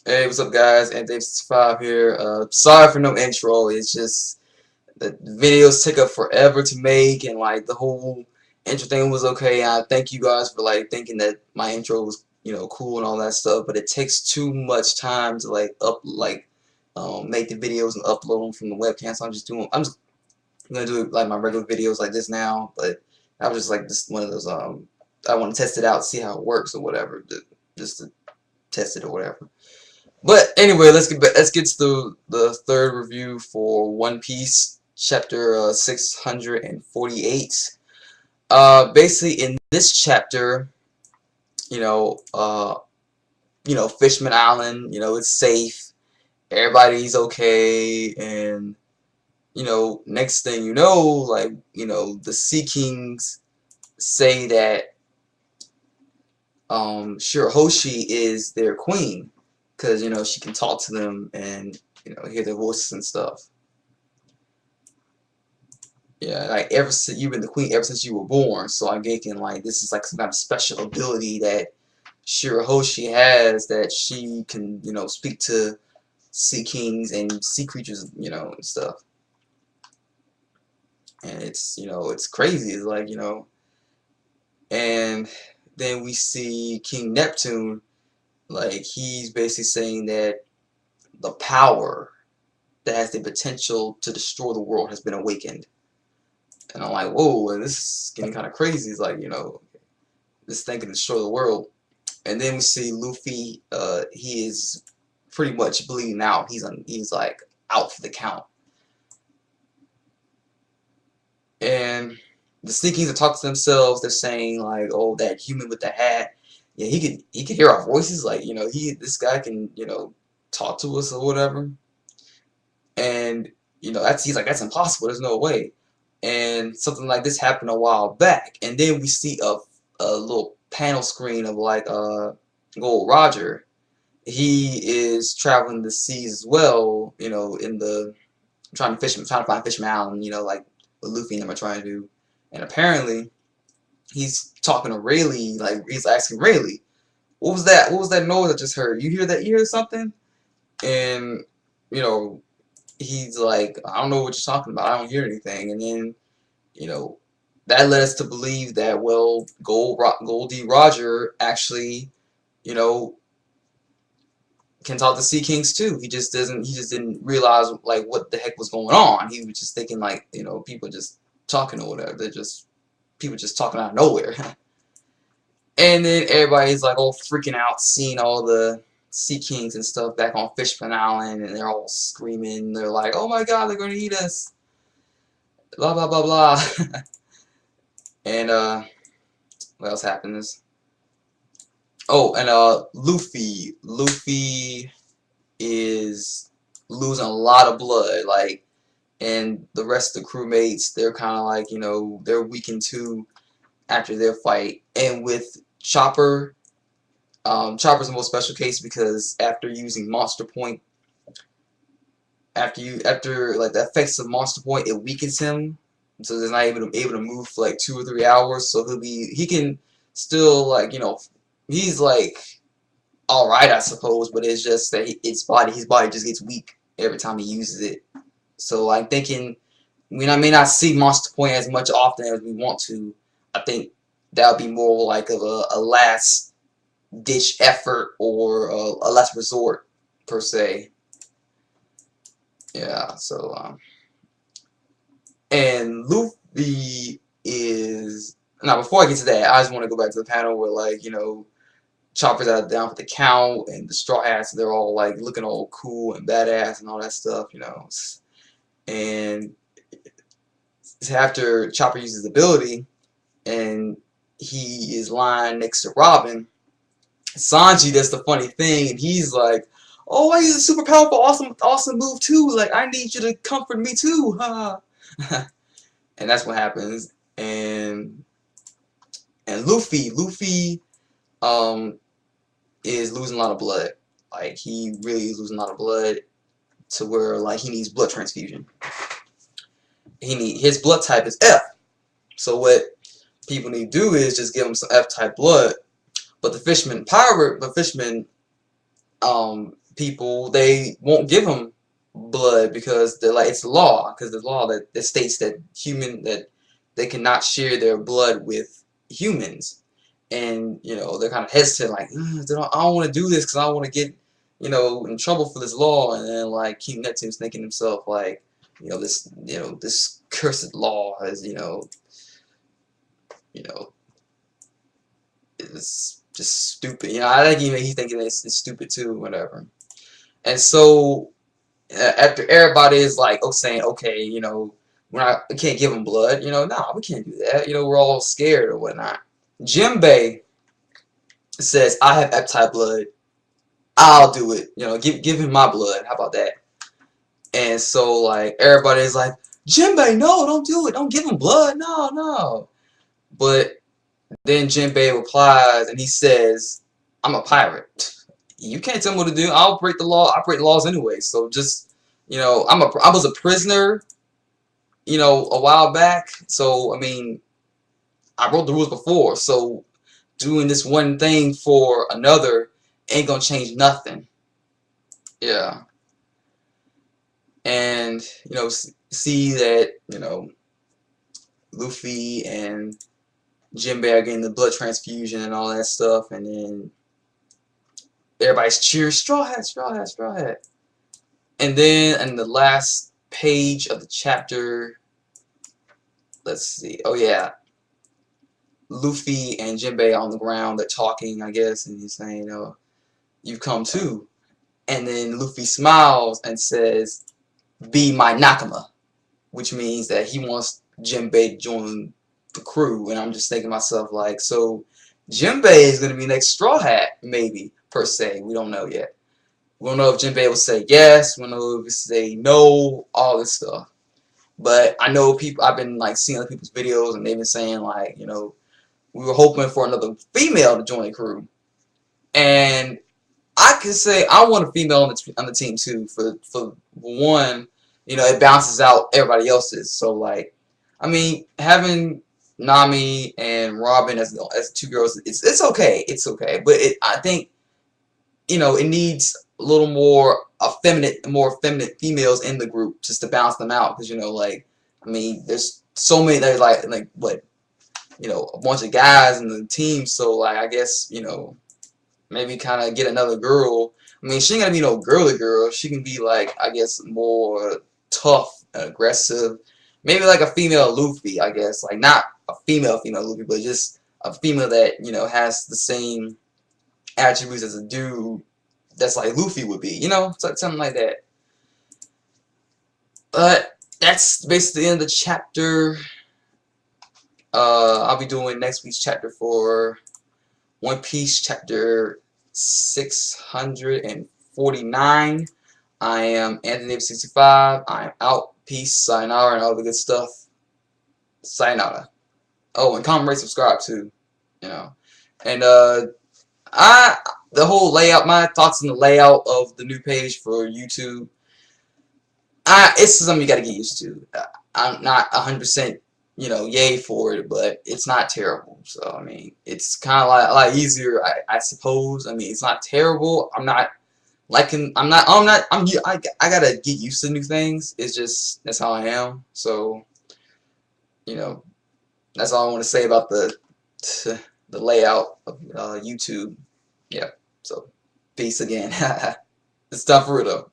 Hey, what's up, guys? And Dave65 here. Sorry for no intro. It's just the videos take up forever to make, and like the whole intro thing was okay. I thank you guys for like thinking that my intro was cool and all that stuff, but it takes too much time to make the videos and upload them from the webcam. So I'm just gonna do like my regular videos like this now. But I was just like this one of those I want to test it out, see how it works or whatever, just to test it or whatever. But anyway, let's get to the third review for One Piece, chapter 648. Basically, in this chapter, you know, uh, Fishman Island, it's safe, everybody's okay, and next thing you know, the Sea Kings say that Shirahoshi is their queen, because she can talk to them and hear their voices and stuff. Yeah, like ever since you've been the queen ever since you were born, so I'm thinking like this is like some kind of special ability that Shirahoshi has, that she can speak to sea kings and sea creatures and stuff. And it's crazy. It's like and then we see King Neptune, like he's basically saying that the power that has the potential to destroy the world has been awakened. And I'm like, whoa, and this is getting kind of crazy. It's like, this thing can destroy the world. And then we see Luffy, he is pretty much bleeding out. He's like out for the count. And the Sea Kings are talking to themselves. They're saying like, oh, that human with the hat, yeah, he could hear our voices. Like, this guy can talk to us or whatever. And he's like, that's impossible. There's no way. And something like this happened a while back. And then we see a little panel screen of like Gold Roger. He is traveling the seas as well, in the trying to find Fishman Island, like what Luffy and them are trying to do. And apparently he's talking to Rayleigh, like he's asking Rayleigh, what was that? What was that noise I just heard? You hear that? You hear something? And you know, he's like, I don't know what you're talking about. I don't hear anything. And then, you know, that led us to believe that, well, Goldie Roger actually, you know, can talk to Sea Kings too. He just didn't realize like what the heck was going on. He was just thinking like, people just talking or whatever. They're just people just talking out of nowhere. And then everybody's like all freaking out, seeing all the Sea Kings and stuff back on Fishman Island, and they're all screaming. They're like, "Oh my God, they're gonna eat us!" Blah blah blah blah. And what else happens? Oh, and Luffy is losing a lot of blood, like, and the rest of the crewmates, they're kind of like, they're weakened too after their fight. And with Chopper, Chopper's the most special case because after using Monster Point, after like the effects of Monster Point, it weakens him, so he's not able to move for like 2 or 3 hours. So he can still like he's like all right, I suppose, but it's just that his body just gets weak every time he uses it. So I'm thinking we may not see Monster Point as much often as we want to. I think that would be more like of a last ditch effort or a last resort per se. Yeah. So and Luffy is now. Before I get to that, I just want to go back to the panel where like Chopper's out down for the count, and the Straw Hats, they're all like looking all cool and badass and all that stuff, And after Chopper uses his ability, and he is lying next to Robin, Sanji does the funny thing, and he's like, "Oh, I use a super powerful, awesome move too. Like, I need you to comfort me too, huh?" And that's what happens. And Luffy, um, is losing a lot of blood. Like, he really is losing a lot of blood to where like he needs blood transfusion. His blood type is F. So what people need to do is just give him some F type blood. But the Fishman people, they won't give him blood because they're like, it's law, because the law that states that they cannot share their blood with humans. And they're kind of hesitant, like, I don't want to do this because I don't want to get in trouble for this law. And then like King Neptune's thinking to himself, like, this cursed law is you know it's just stupid. I think he's thinking it's stupid too, whatever. And so after everybody is like, saying, okay, we can't give him blood, no, we can't do that, we're all scared or whatnot. Jimbe says, I have appetite blood, I'll do it, give him my blood, how about that? And so like everybody's like, Jimbe, no, don't do it, don't give him blood, no, no. But then Jimbe replies and he says, I'm a pirate. You can't tell me what to do. I'll break the law. I break the laws anyway. So just, I was a prisoner, a while back. So, I mean, I wrote the rules before. So doing this one thing for another ain't gonna change nothing. Yeah. And, see that, Luffy and Jimbe are getting the blood transfusion and all that stuff. And then everybody's cheering, Straw Hat, Straw Hat, Straw Hat. And then in the last page of the chapter, let's see. Oh yeah, Luffy and Jimbe on the ground. They're talking, I guess, and he's saying, "Oh, you've come too." And then Luffy smiles and says, "Be my Nakama," which means that he wants Jimbe to join the crew. And I'm just thinking to myself, like, so Jimbe is gonna be next Straw Hat, maybe, per se. We don't know yet. We don't know if Jimbe will say yes. We don't know if he say no. All this stuff. But I know people. I've been like seeing other people's videos, and they've been saying like, we were hoping for another female to join the crew. And I can say I want a female on the team too. For one, it balances out everybody else's. So like, I mean, having Nami and Robin as two girls, it's okay. It's okay. But I think it needs a little more more feminine females in the group just to balance them out. Because like, I mean, there's so many. There's like what, a bunch of guys in the team. So like, I guess maybe kind of get another girl. I mean, she ain't gotta be no girly girl. She can be like, I guess, more tough and aggressive. Maybe like a female Luffy, I guess. Like not a female Luffy, but just a female that has the same attributes as a dude that's like Luffy would be, something like that. But that's basically the end of the chapter. I'll be doing next week's chapter for One Piece chapter 649. I am Anthony65. I'm out. Peace, sayonara, and all the good stuff. Sayonara. Oh, and comment, rate, subscribe too. And the whole layout, my thoughts on the layout of the new page for YouTube. It's something you gotta get used to. I'm not 100%, yay for it, but it's not terrible. So I mean, it's kind of like a lot easier, I suppose. I mean, it's not terrible. I gotta get used to new things. It's just that's how I am. So that's all I want to say about the layout of YouTube. Yeah. So peace again. It's time for it though.